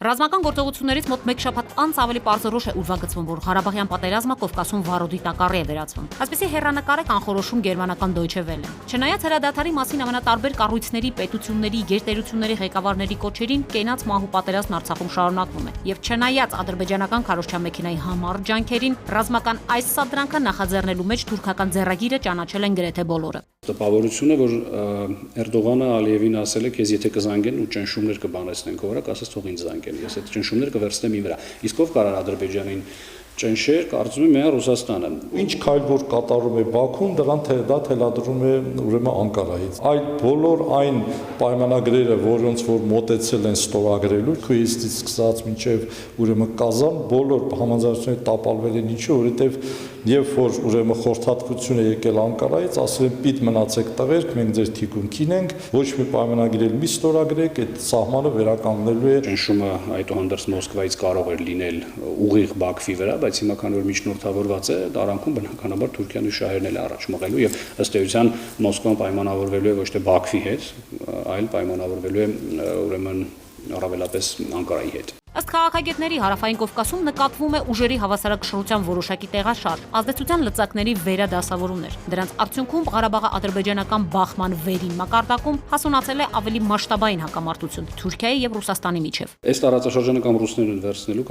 Ռազմական գործողություններից մոտ մեկ շաբաթ անց ավելի պարզորոշ է ուրվագծվում, որ Ղարաբաղյան պատերազմը Կովկասում վառոդի տակառի է վերածվում։ Այսպիսի հեռանկար է կանխորոշում գերմանական Deutsche Welle։ Չնայած հրադադարի մասին ամենատարբեր կառույցների, պետությունների, գերտերությունների ղեկավարների կոչերին կենաց մահու պատերազմն Արցախում շարունակվում է։ Եվ չնայած ադրբեջանական քարոզչության մեքենայի համառ ջանքերին, ռազմական այս սադրանքը նախաձեռնելու մեջ թուրքական ձեռագիրը ճանաչել են գրեթե բոլորը։ Տպավորություն է, որ Էրդողանը Ալիևին ասել է, քեզ եթե կզանգեն ու ճնշումներ կբանեցնեն քո վրա, ասես թող ինձ զանգեն, ես այդ ճնշումները կվերցնեմ իմ վրա։ Իսկ ով կարող Ադրբեջանին ճնշեր, կարծում եմ միայն Ռուսաստանը։ Ինչ քայլ որ կատարում է Բաքուն, դրան դա թելադրում է ուրեմն Անկարայից։ Այդ բոլոր այն պայմանագրերը, որոնց որ մոտեցել են ստորագրելու, քույստից սկսած մինչև ուրեմն Կազան, բոլոր համաձայնությունները տապալվել են ինչու, որովհետև երբ որ ուրեմն խորհրդատվություն է եկել Անկարայից, ասել են պիտ մնացեք տղերք, մենք ձեր թիկունքին ենք, ոչ մի պայմանագրել մի ստորագրեք, այդ սահմանը վերականգնելու է։ Ճնշումը այդուհանդերձ Մոսկվայից կարող էր լինել ուղիղ Բաքվի վրա, բայց հիմա քանի որ միջնորդավորված է, դարանքում բնականաբար Թուրքիան ու շահերն էլ առաջ մղելու եւ ըստ էության Մոսկվան պայմանավորվելու է ոչ թե Բաքվի հետ, այլ պայմանավորվելու է ուրեմն առավելապես Անկարայի հետ։ Ըստ քաղաքագետների հարավային Կովկասում նկատվում է ուժերի հավասարակշռության որոշակի տեղաշարժ, ազդեցության լծակների վերադասավորումներ։ Դրանց արդյունքում Ղարաբաղի ադրբեջանական բախման վերին մակարդակում հասունացել է ավելի մասշտաբային հակամարտություն Թուրքիայի եւ Ռուսաստանի միջև։ Այս տարածաշրջանը կամ ռուսներն են վերցնելու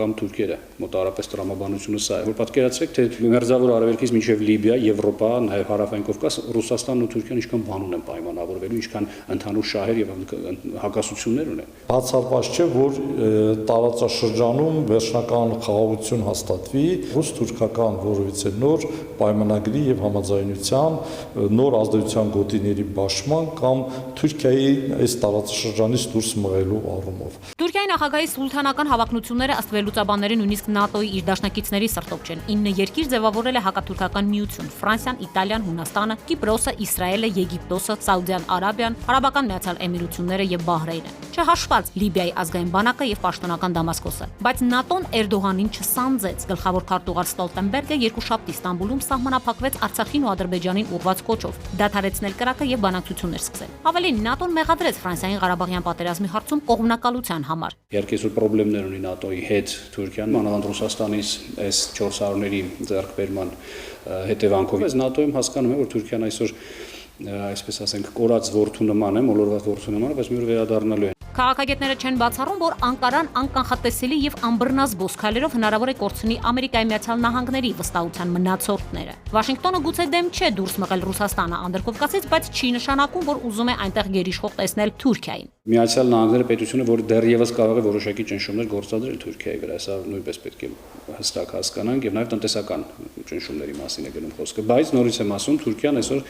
կամ թուրքերը, մոտավորապես տրամաբանությունը սա է, որ պատկերացրեք, թե մերձավոր արևելքից մինչև Լիբիա, Եվրոպա, նաեւ հարավային Կովկաս, Ռուսաստանն ու Թուրքիան ինչքան բան ունեն պայմանավորվելու, ինչքան ընդհանուր շահեր եւ հակասություններ ունեն։ Բացառված չէ, որ տարածաշրջանում վերջնական խաղաղություն հաստատվի ռուս-թուրքական որևիցե նոր պայմանագրի եւ համաձայնության, նոր ազդեցության գոտիների բաշխման կամ Թուրքիայի այս տարածաշրջանից դուրս մղելու առումով։ Թուրքիայի նախագահի սուլթանական հավակնությունները ըստ վերլուծաբանների նույնիսկ ՆԱՏՕ-ի իր դաշնակիցների սրտով չեն։ 9 երկիր ձևավորել է հակաթուրքական միություն՝ Ֆրանսիան, Իտալիան, Հունաստանը, Կիպրոսը, Իսրայելը, Եգիպտոսը, Սաուդյան Արաբիան, Արաբական Միացյալ Էմիրությունները եւ Բահրեյնը։ Չհաշված Լիբիայի ազգային բանակը եւ պաշտոնական Դամասկոսը։ Բայց ՆԱՏՕ-ն Էրդողանին չսանձեց։ Գլխավոր քարտուղար Ստոլտենբերգը երկուշաբթի Ստամբուլում սահմանափակվեց Արցախին ու Ադրբեջանին ուղղված կոչով, դադարեցնել կրակը եւ բանակցություններ սկսել։ Ավելին ՆԱՏՕ-ն մեղադրեց Ֆրանսիային Ղարաբաղյան պատերազմի հարցում կողմնակալության համար։ Իհարկե այսօր խնդիրներ ունի ՆԱՏՕ-ի հետ Թուրքիան, մանավանդ Ռուսաստանից այս 400-ների ձեռքբերման հետևանքով։ Այս ՆԱՏՕ-ում հասկանում է, որ Թուրքիան այսօր այսպես ասենք կորած որդու նման է, մոլորված որդու նման է, բայց մի օր վերադառնալու է։ Քաղաքագետները չեն բացառում, որ Անկարան անկանխատեսելի եւ անբռնազբոս քայլերով հնարավոր է կորցնի Ամերիկայի Միացյալ Նահանգների վստահության մնացորդները։ Վաշինգտոնը գուցե դեմ չէ դուրս մղել Ռուսաստանը Անդրկովկասից, բայց չի նշանակում, որ ուզում է այնտեղ գերիշխող տեսնել Թուրքիային։ Միացյալ Նահանգները պետությունը, որ դեռևս կարող է որոշակի ճնշումներ գործադրել Թուրքիայի վրա, սա նույնպես պետք է հստակ հասկանանք եւ նաեւ տնտեսական ճնշումների մասին է գնում խոսքը, բայց նորից եմ ասում, Թուրքիան այսօր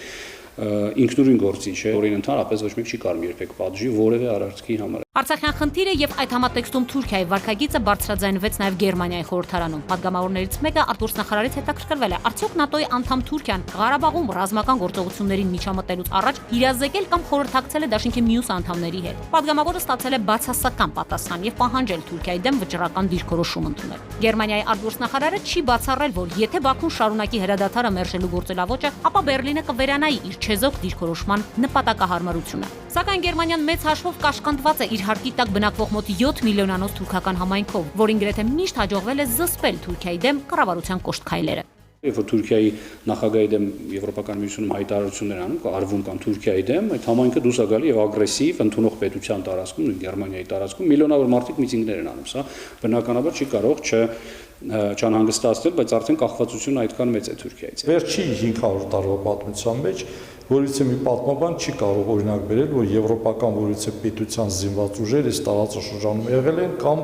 ինքնուրույն գործիչ է, որին ընդհանրապես ոչ մեկ չի կարող երբեք պատժի որևէ արարքի համար։ Արցախյան խնդիրը եւ այդ համատեքստում Թուրքիայի վարկագիծը բարձրաձայնվեց նաեւ Գերմանիայի խորհրդարանում։ Պատգամավորներից մեկը արտգործնախարարից հետաքրքրվել է, արդյոք ՆԱՏՕ-ի անդամ Թուրքիան Ղարաբաղում ռազմական գործողություններին միջամտելուց առաջ իրազեկել կամ խորհրդակցել է դաշինքի մյուս անդամների հետ։ Պատգամավորը ստացել է բացասական պատասխան եւ պահանջել Թուրքիայի դեմ վճռական դիրքորոշում ընդունել։ Գերմանիայի արտգործնախարարը չի բացառել, որ եթե Բաքուն շարունակի հրադադարը մերժելու գործելավոճը, ապա Բերլինը կվերանայի իր չեզոք դիրքորոշման նպատակահարմարությունը։ Սակայն Գերմանիան մեծ հաշվով կաշկանդված է իր հարկի տակ բնակվող մոտ 7 միլիոնանոց թուրքական համայնքով, որին գրեթե միշտ հաջողվել է զսպել Թուրքիայի դեմ կառավարության կոշտ քայլերը։ Երբ որ Թուրքիայի նախագահի դեմ Եվրոպական միությունում հայտարարություններ անում, արվում կամ Թուրքիայի դեմ, այդ համայնքը դուրս է գալի եւ ագրեսիվ ընդունող պետության տարածքում, Գերմանիայի տարածքում միլիոնավոր մարդիկ միտինգներ են անում, սա բնականաբար չի կարող չանհանգստացնել, բայց արդեն կախվածությունը այդքան մեծ է Թուրքիայից։ Վերջին 500 տարվա պատմության մեջ որից մի պատմաբան չի կարող օրինակ բերել, որ եվրոպական որից պետության զինված ուժեր այս տարածաշրջանում եղել են կամ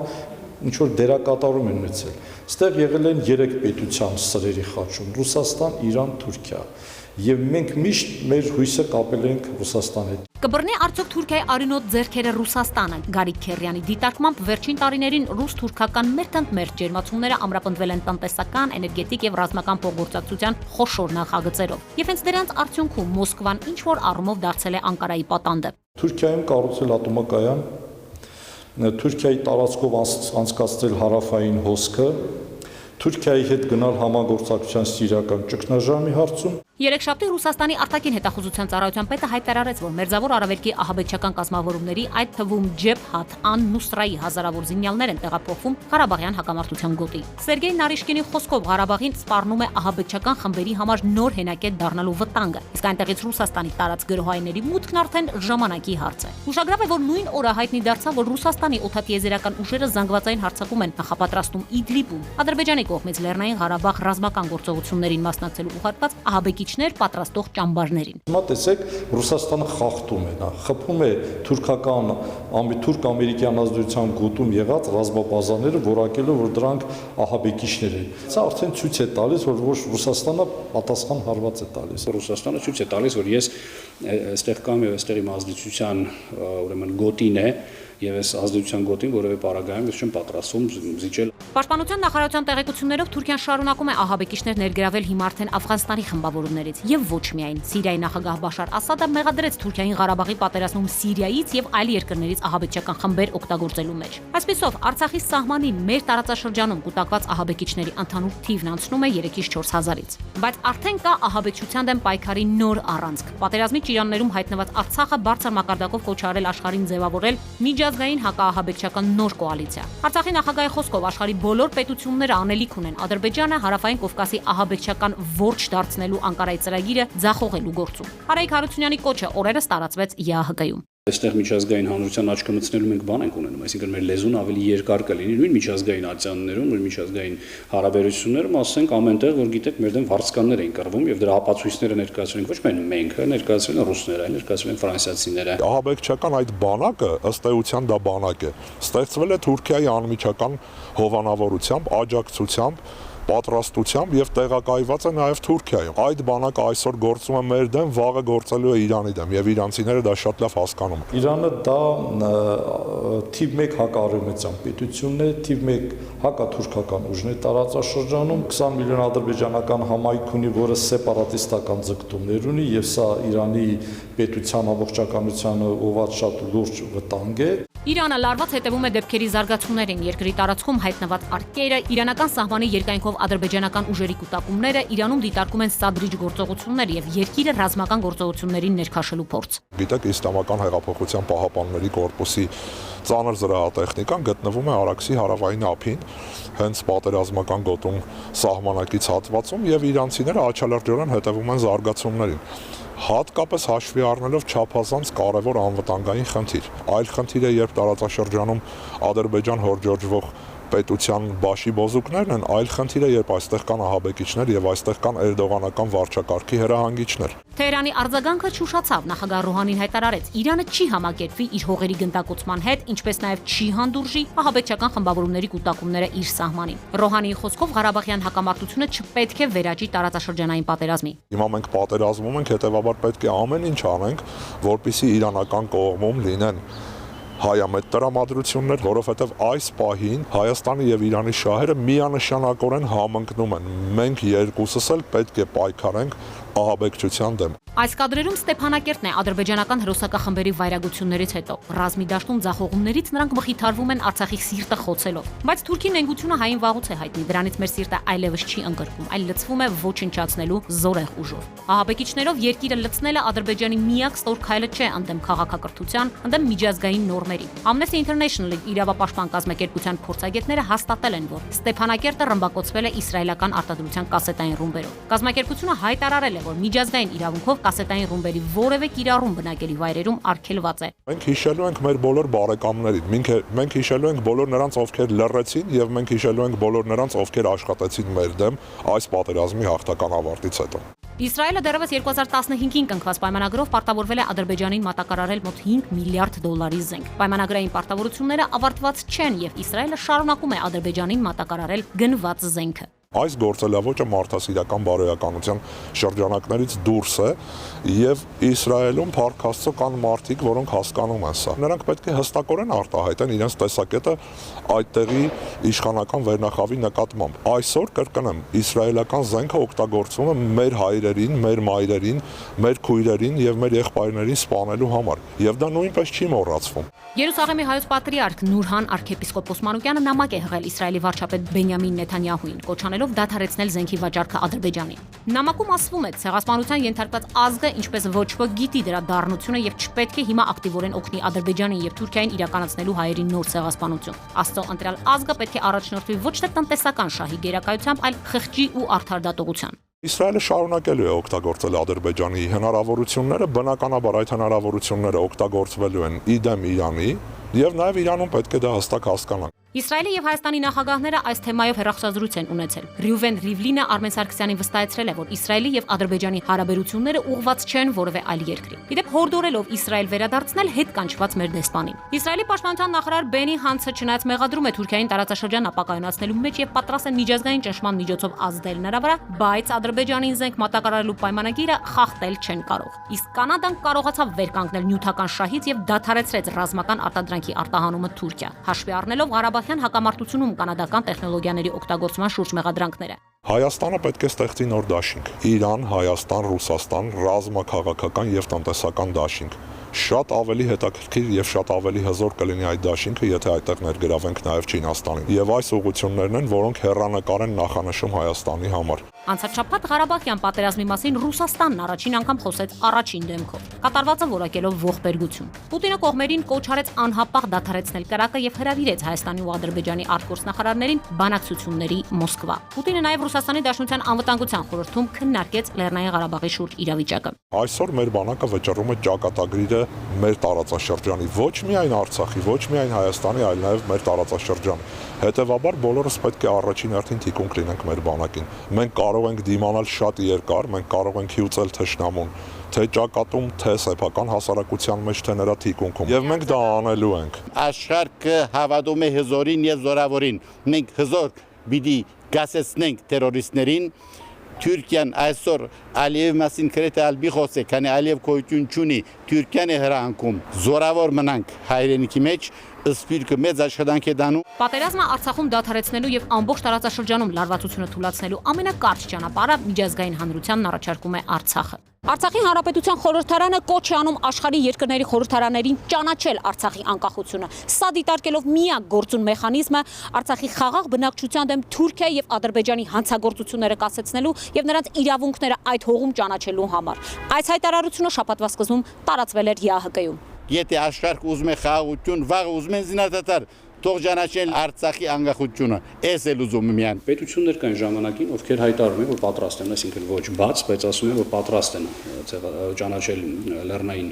ինչ որ դերակատարում են ունեցել։ Այստեղ եղել են 3 պետության սրերի խաչում՝ Ռուսաստան, Իրան, Թուրքիա։ Եվ մենք միշտ մեր հույսը կապել ենք Ռուսաստանի հետ։ Կբռնի արդյոք Թուրքիայի արյունոտ ձեռքերը Ռուսաստանը։ Գարիկ Քերյանի դիտարկմամբ վերջին տարիներին ռուս-թուրքական մերթընդմերթ ջերմացումները ամրապնդվել են տնտեսական, էներգետիկ եւ ռազմական փոխգործակցության խոշոր նախագծերով։ Եվ հենց դրանց արդյունքում Մոսկվան ինչ որ առումով դարձել է Անկարայի պատանդը։ Թուրքիայում կառուցել ատոմակայան, Թուրքիայի տարածքով անցկացրել հարավային հոսքը, Թուրքիայի հետ գնալ համագործակցության սիրիական ճգնաժամի հարցում։ Երեքշաբթի Ռուսաստանի արտաքին հետախուզության ծառայության պետը հայտարարեց, որ Մերձավոր Արևելքի ահաբեկչական կազմավորումների, այդ թվում Ջեփհաթ ան-Նուսրայի հազարավոր զինյալներ են տեղափոխվում Ղարաբաղյան հակամարտության գոտի։ Սերգեյ Նարիշկինի խոսքով Ղարաբաղին սպառնում է ահաբեկչական խմբերի համար նոր հենակետ դառնալու վտանգը, իսկ այնտեղից Ռուսաստանի տարած գրոհայինների մուտքն արդեն ժամանակի հարց է։ Ուշագրավ է, որ նույն օրը հայտնի դարձավ, որ Ռուսաստանի օդատիեզերական ուժերը զանգվածային հարձակում են նախապատրաստում Իդլիբում, Ադրբեջանի կողմից Լեռնային Ղարաբաղ ռազմական գործողություններին մասնակցելու ուղարկված ահաբեկիչներ պատրաստող ճամբարներին։ Հիմա տեսեք, Ռուսաստանը խախտում է, նա խփում է թուրքական, թուրք-ամերիկյան ազդեցության գոտում եղած ռազմաբազաները, որակելով, որ դրանք ահաբեկիչներ են։ Սա արդեն ցույց է տալիս, որ ոչ Ռուսաստանը պատասխան հարված է տալիս։ Ռուսաստանը ցույց է տալիս, որ ես այստեղ կամ եւ այստեղ իմ ազդեցության ուրեմն գոտին է եւ այս ազդեցության գոտին որևէ պարագայում ես չեմ պատրաստվում զիջել։ Պաշտպանության նախարարության տեղեկություններով Թուրքիան շարունակում է ահաբեկիչներ ներգրավել հիմա արդեն Աֆղանստանի խմբավորումներից եւ ոչ միայն։ Սիրիայի նախագահ Բաշար Ասադը մեղադրեց Թուրքիային Ղարաբաղի պատերազմում Սիրիայից եւ այլ երկրներից ահաբեկչական խմբեր օգտագործելու մեջ։ Այսպիսով Արցախի սահմանին մեր տարածաշրջանում կուտակված ահաբեկիչների ընդհանուր թիվն անցնում է 3-ից 4000-ից։ Բայց արդեն կա ահաբեկչության դեմ պայքարի նոր առանցք։ Պատերազմի ճիրաններում հայտնված Արցախը բարձր մակարդակով կոչ արել աշխարհին ձևավորել միջազգային հակաահաբեկչական նոր կոալիցիա։ Արցախի նախագահի խոսքով աշխարհի բոլոր պետությունները անելիք ունեն Ադրբեջանը Հարավային Կովկասի ահաբեկչական որջը դարձնելու Անկարայի ծրագիրը ձախողելու գործում։ Արայիկ Հարությունյանի կոչը օրերս տարածվեց ԵԱՀԿ-ում։ Այստեղ միջազգային հանրության աչքը մտցնելու մենք բան ենք ունենում, այսինքն մեր լեզուն ավելի երկար կլինի, նույն միջազգային ատյաններում, նույն միջազգային հարաբերություններում, ասենք ամենտեղ, որ գիտեք, մեր դեմ վարձկաններ էին կռվում եւ դրա ապացույցները ներկայացրել են ոչ միայն մենք, ներկայացրել են ռուսները, այլ ներկայացրել են ֆրանսիացիները։ Ահաբեկչական այդ բանակը ըստ էության դա բանակ է։ Ստեղծվել է Թուրքիայի անմիջական հովանավորությամբ, աջակցությամբ, պատրաստությամբ եւ տեղակայված է նաեւ Թուրքիայում։ Այդ բանակը այսօր գործում է մեր դեմ, վաղը գործելու է Իրանի դեմ եւ իրանցիները դա շատ լավ հասկանում են։ Իրանը դա թիվ 1 հակաարևմտյան պետությունն է, թիվ 1 հակաթուրքական ուժն է տարածաշրջանում, 20 միլիոն ադրբեջանական համայնք ունի, որը սեպարատիստական ձգտումներ ունի եւ սա Իրանի պետության ամբողջականությանը ուղղված շատ լուրջ վտանգ է։ Իրանը լարված հետևում է դեպքերի զարգացումներին, երկրի տարածքում հայտնված արկերը, իրանական սահմանի երկայնքով ադրբեջանական ուժերի կուտակումները Իրանում դիտարկում են սադրիչ գործողություններ եւ երկիրը ռազմական գործողություններին ներքաշելու փորձ։ Գիտեք, Իսլամական հեղափոխության պահապանների կորպուսի ծանր զրահատեխնիկան գտնվում է Արաքսի հարավային ափին, հենց պատերազմական գոտում սահմանակից հատվածում եւ իրանցիները աչալրջորեն հետևում են զարգացումներին։ Հատկապես հաշվի առնելով չափազանց կարևոր անվտանգային խնդիր։ Այլ խնդիր է, երբ տարածաշրջանում Ադրբեջան հորժորջվող պետության բաշի բոզուկներն են, այլ խնդիր է, երբ այստեղ կան ահաբեկիչներ եւ այստեղ կան էրդողանական վարչակարգի հրահանգիչներ։ Թեհրանի արձագանքը չուշացավ, նախագահ Ռոհանին հայտարարեց, Իրանը չի համակերպվի իր հողերի գնդակոծման հետ, ինչպես նաեւ չի հանդուրժի ահաբեկչական խմբավորումների կուտակումները իր սահմանին։ Ռոհանիի խոսքով Ղարաբաղյան հակամարտությունը չպետք է վերաճի տարածաշրջանային պատերազմի։ Հիմա մենք պատերազմում ենք, հետեւաբար պետք է ամեն ինչ անենք, որպեսզի իրանական կողմում լինեն հայամետ տրամադրություններ, որովհետև այս պահին Հայաստանի եւ Իրանի շահերը միանշանակորեն համընկնում են։ Մենք երկուսս էլ պետք է պայքարենք ահաբեկչության դեմ։ Այս կադրերում Ստեփանակերտն է ադրբեջանական հրոսակախմբերի վայրագություններից հետո։ Ռազմի դաշտում ձախողումներից նրանք մխիթարվում են Արցախի սիրտը խոցելով։ Բայց Թուրքի նենգությունը հային վաղուց է հայտնի, դրանից մեր սիրտը այլևս չի ընկրկում, այլ լցվում է ոչնչացնելու զորեղ ուժով։ Ահաբեկիչներով երկիրը լցնելը Ադրբեջանի միակ ստոր քայլը չէ ընդդեմ քաղաքակրթության, ընդդեմ միջազգային նորմերի։ Amnesty International-ի իրավապաշտպան կազմակերպության փորձագետները հաստատել են, որ Ստեփանակերտը ռմբակոծվել է իսրայելական արտադրության կասետային ռումբերով։ Կազմակերպությունը հայտարարել է, որ միջազգային իրավունքով կասետային ռումբերի որևէ կիրառում բնակելի վայրերում արգելված է։ Մենք հիշելու ենք մեր բոլոր բարեկամներին, մենք հիշելու ենք բոլոր նրանց, ովքեր լռեցին, եւ մենք հիշելու ենք բոլոր նրանց, ովքեր աշխատեցին մեր դեմ այս պատերազմի հաղթական ավարտից հետո։ Իսրայելը դեռևս 2015-ին կնքված պայմանագրով պարտավորվել է Ադրբեջանին մատակարարել մոտ 5 միլիարդ դոլարի զենք։ Պայմանագրային պարտավորությունները ավարտված չեն եւ Իսրայելը շարունակում է Ադրբեջանին մատակարարել գնված զենքը։ Այս գործելավոճը մարդասիրական բարոյականության շրջանակներից դուրս է եւ Իսրայելում Փառք Աստծո կան մարդիկ, որոնք հասկանում են սա։ Նրանք պետք է հստակորեն արտահայտեն իրենց տեսակետը այդտեղի իշխանական վերնախավի նկատմամբ։ Այսօր կրկնեմ, իսրայելական զենքը օգտագործվում է մեր հայրերին, մեր մայրերին, մեր քույրերին եւ մեր եղբայրներին սպանելու համար, եւ դա նույնպես չի մոռացվում։ Երուսաղեմի հայոց պատրիարք Նուրհան arczepiskopos Մանուկյանը նամակ է հղել Իսրայելի վարչապետ Բենյամին Նեթանյահուին, կոչանել պահանջելով դադարեցնել զենքի վաճառքը Ադրբեջանին։ Նամակում ասվում է, ցեղասպանության ենթարկված ազգը ինչպես ոչ ոք գիտի դրա դառնությունը եւ չպետք է հիմա ակտիվորեն օգնի Ադրբեջանին եւ Թուրքիային իրականացնելու հայերի նոր ցեղասպանություն։ Աստծո ընտրյալ ազգը պետք է առաջնորդվի ոչ թե տնտեսական շահի գերակայությամբ, այլ խղճի ու արդար դատողության։ Իսրայելը շարունակելու է օգտագործել Ադրբեջանի հնարավորությունները, բնականաբար այդ հնարավորությունները օգտագործվելու են իդեմ Իրանի, եւ նաեւ Իրանում պետք է դա հստակ հասկանանք։ Իսրայելի եւ Հայաստանի նախագահները այս թեմայով հեռախոսազրույց են ունեցել։ Ռյուվեն Ռիվլինը Արմեն Սարգսյանին վստահեցրել է, որ Իսրայելի եւ Ադրբեջանի հարաբերությունները ուղղված չեն որևէ այլ երկրի։ Իդեպ հորդորելով Իսրայել վերադարձնել հետ կանչված մեր դեսպանին։ Իսրայելի պաշտպանության նախարար Բենի Հանցը չնայած մեղադրում է Թուրքիային տարածաշրջան ապակայունացնելու մեջ եւ պատրաստ է միջազգային ճնշման միջոցով ազդել նրա վրա, բայց Ադրբեջանին զենք մատակարարելու պայմանագիրը խախտել չեն կարող։ Իսկ Կանադան կարողացավ վեր կանգնել նյութական շահից եւ դադարեցրեց ռազմական արտադրանքի արտահանումը Թուրքիա, հաշվի առնելով Ղարաբաղյան հակամարտությունում կանադական տեխնոլոգիաների օգտագործման շուրջ մեղադրանքները։ Հայաստանը պետք է ստեղծի նոր դաշինք։ Իրան, Հայաստան, Ռուսաստան, ռազմաքաղաքական եւ տնտեսական դաշինք։ Շատ ավելի հետաքրքիր եւ շատ ավելի հզոր կլինի այդ դաշինքը, եթե այդտեղ ներգրավենք նաեւ Չինաստանին։ Եվ այս ուղղություններն են, որոնք հեռանկար են նախանշում Հայաստանի համար։ Անցած Ղարաբաղյան պատերազմի մասին Ռուսաստանն առաջին անգամ խոսեց առաջին դեմքով, կատարվածը որակելով ողբերգություն։ Պուտինը կողմերին կոչ արեց անհապաղ դադարեցնել կրակը եւ հրավիրեց Հայաստանի ու Ադրբեջանի արտգործնախարարներին բանակցությունների Մոսկվա։ Պուտինը նաեւ Ռուսաստանի Դաշնության անվտանգության խորհրդում քննարկեց Լեռնային Ղարաբաղի շուրջ իրավիճակը։ Այսօր մեր բանակը վճռում է ճակատագրիրը մեր տարածաշրջանի, ոչ միայն Արցախի, ոչ միայն Հայաստանի, այլ նաեւ մեր տարածաշրջան։ Հետևաբար բոլորս պետք է առաջին հերթին թիկունք լինենք մեր բանակին։ Մենք կարող ենք դիմանալ շատ երկար, մենք կարող ենք հյուծել թշնամուն, թե ճակատում, թե սեփական հասարակության մեջ, թե նրա թիկունքում։ Եվ մենք դա անելու ենք։ Աշխարհը հավատում է հզորին եւ զորավորին։ Մենք հզոր պիտի գասեցնենք terroristներին։ Թուրքիան այսօր Ալիև մասին քրեթե ալբի խոսե, քանի Ալիև գոյություն չունի, Թուրքիան է հրահանգում։ Զորավոր մնանք հայրենիքի մեջ, սպիրկը մեծ աշխատանք է դանում։ Պատերազմը Արցախում դադարեցնելու եւ ամբողջ տարածաշրջանում լարվածությունը թույլատնելու ամենակարճ ճանապարհը միջազգային հանրությանն առաջարկում է Արցախը։ Արցախի Հանրապետության խորհրդարանը կոչ է անում աշխարհի երկրների խորհրդարաներին ճանաչել Արցախի անկախությունը։ Սա դիտարկելով միակ գործուն մեխանիզմը Արցախի խաղաղ բնակչության դեմ Թուրքիայի եւ Ադրբեջանի հանցագործությունները կասեցնելու եւ նրանց իրավունքները այդ հողում ճանաչելու համար։ Այս հայտարարությունը շաբաթվա սկզբում տարածվել էր ՀՀԿ-ում։ Եթե աշխարհը ուզում է խաղաղություն, վաղ ուզում են զինադադար, թող ճանաչեն Արցախի անկախությունը։ Էս էլ ուզում եմ միան։ Պետություններ կան ժամանակին, ովքեր հայտարարում են, որ պատրաստ են, այսինքն ոչ բաց, բայց ասում են, որ պատրաստ են ճանաչել Լեռնային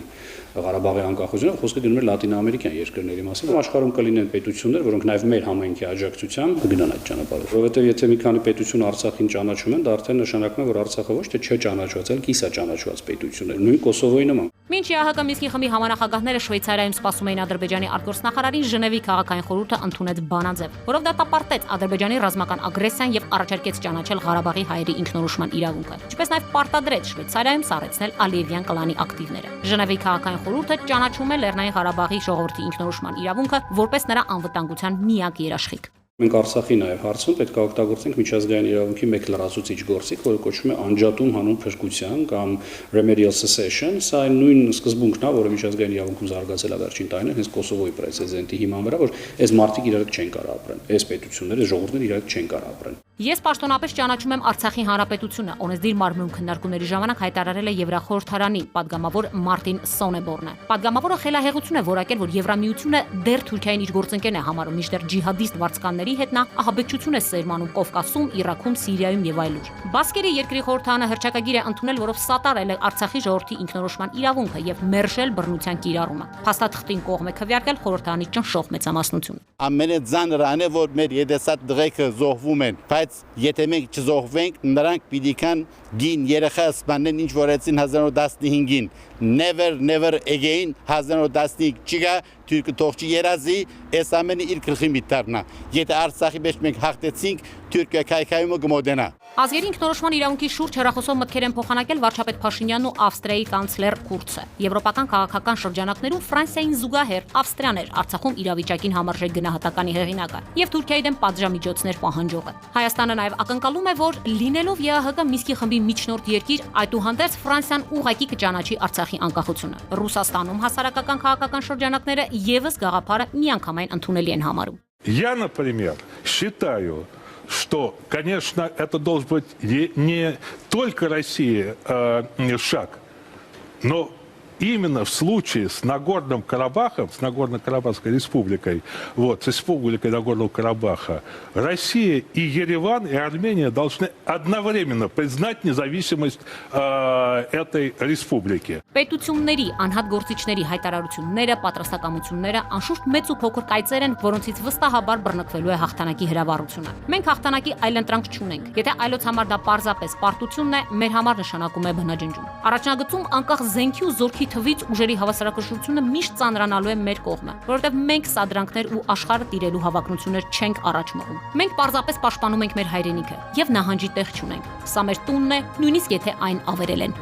Ղարաբաղի անկախությունը, խոսքը գնում է լատինամերիկյան երկրների մասին։ Աշխարհում կլինեն պետություններ, որոնք նաև մեր համայնքի աջակցությամբ կգնան այդ ճանապարհով։ Որովհետև եթե մի քանի պետություն Արցախին ճանաչում են, դա արդեն նշանակում է, որ Արցախը ոչ թե չճանաչված, այլ կիսա ճանաչված պետություններ, նույն Կոսովոյի նման։ Մինչ ՀՀԿ Մինսկի խմբի համանախագահները Շվեյցարիայում սպասում էին Ադրբեջանի արտգործնախարարին, Ժնևի քաղաքային խորհուրդը ընդունեց բանաձև, որով դատապարտեց Ադրբեջանի ռազմական ագրեսիան եւ առաջարկեց ճանաչել Ղարաբաղի հայերի ինքնորոշման իրավունքը, ինչպես նաեւ պարտադրեց Շվեյցարիայում սառեցնել Ալիևյան կլանի ակտիվները։ Ժնևի քաղաքային խորհուրդը ճանաչում է Լեռնային Ղարաբաղի ժողովրդի ինքնորոշման իրավունքը որպես նրա անվտանգության միակ երաշխիք։ Մենք Արցախի նաև հարցում պետք է օգտագործենք միջազգային իրավունքի մեկ լրացուցիչ գործիք, որը կոչվում է անջատում հանուն փրկության կամ remedial cessation, սա այն նույն սկզբունքն է, որը միջազգային իրավունքում զարգացել է վերջին տարիներին, հենց Կոսովոյի պրեցեդենտի հիման վրա, որ այս մարտիկ իրար չեն կարող ապրեն, այս պետությունները, ժողովուրդները իրար չեն կարող ապրեն։ Ես պաշտոնապես ճանաչում եմ Արցախի Հանրապետությունը, օրենսդիր մարմնում քննարկումների ժամանակ հայտարարել է Եվրախորհրդարանի падգամավոր Մարտին Սոնեբորնը։ Падգամավորը խելահեղություն է որակել, որ Եվրամիությունը դեռ Թուրքիային իր գործընկերն է համարում, մինչդեռ ջիհադիստ վարձկանների հետ նա ահաբեկչություն է սերմանում Կովկասում, Իրաքում, Սիրիայում եւ այլուր։ Բասկերի երկրի խորհրդարանը հռչակագիր է ընդունել, որով սատարել է Արցախի ժողովրդի ինքնորոշման իրավունքը եւ մերժել բռնության կիրառումը։ Փաստաթղթին կողմ է քվեարկել խորհրդարանի ճնշող մեծամասնություն։ Ամենաձանրանը որ մեր եդեսատ դղեկը զոհվում են, բայց եթե մենք չզոհվենք, նրանք պիտի կան գին երեխա սպանեն, ինչ որ էցին 1915-ին, never again 1915 չկա, Թուրքը թող չերազի, այս ամենը իր գլխի միտառնա։ Եթե Արցախի մեջ մենք հաղթեցինք, Թուրքիա քայքայումը կմոդենա։ Ազգերի ինքնորոշման իրավունքի շուրջ հեռախոսով մտքեր են փոխանակել վարչապետ Փաշինյանն ու Ավստրիայի կանցլեր Կուրցը։ Եվրոպական քաղաքական շրջանակներում Ֆրանսիային զուգահեռ Ավստրիան էր Արցախում իրավիճակին համարժեք գնահատականի հեղինակը եւ Թուրքիայի դեմ պատժամիջոցներ պահանջողը։ Հայաստանը նաեւ ակնկալում է, որ լինելով ԵԱՀԿ Մինսկի խմբի միջնորդ երկիր, այդուհանդերձ Ֆրանսիան ուղղակի կճանաչի Արցախի անկախությունը։ Ռուսաստանում հասարակական քաղաքական շրջանակները եւս գաղափարը միանգամայն ընդունելի են համարում։ Я, например, считаю что, конечно, это должен быть не только России шаг, но именно в случае с Нагорным Карабахом, с Нагорно-Карабахской республикой, вот, с республикой Нагорного Карабаха, Россия и Ереван, и Армения должны одновременно признать независимость этой республики. Պետությունների, անհատ գործիչների հայտարարությունները, պատրաստակամությունները անշուշտ մեծ ու փոքր կայծեր են, որոնցից վստահաբար բռնկվելու է հաղթանակի հրավառությունը։ Մենք հաղթանակի այլընտրանք չունենք։ Եթե այլոց համար դա պարզապես պարտությունն է, մեր համար նշանակում է բնաջնջում։ Առաջնագծում անկախ զենքի ու զորքի թվից ուժերի հավասարակշռությունը միշտ ծանրանալու է մեր կողմը, որովհետև մենք սադրանքներ ու աշխարհը տիրելու հավակնություններ չենք առաջ մղում։ Մենք պարզապես պաշտպանում ենք մեր հայրենիքը եւ նահանջի տեղ չունենք։ Սա մեր տունն է, նույնիսկ եթե այն ավերել են։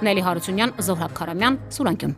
Նելի Հարությունյան, Զոհրաբ Քարամյան, Սուրանկյուն։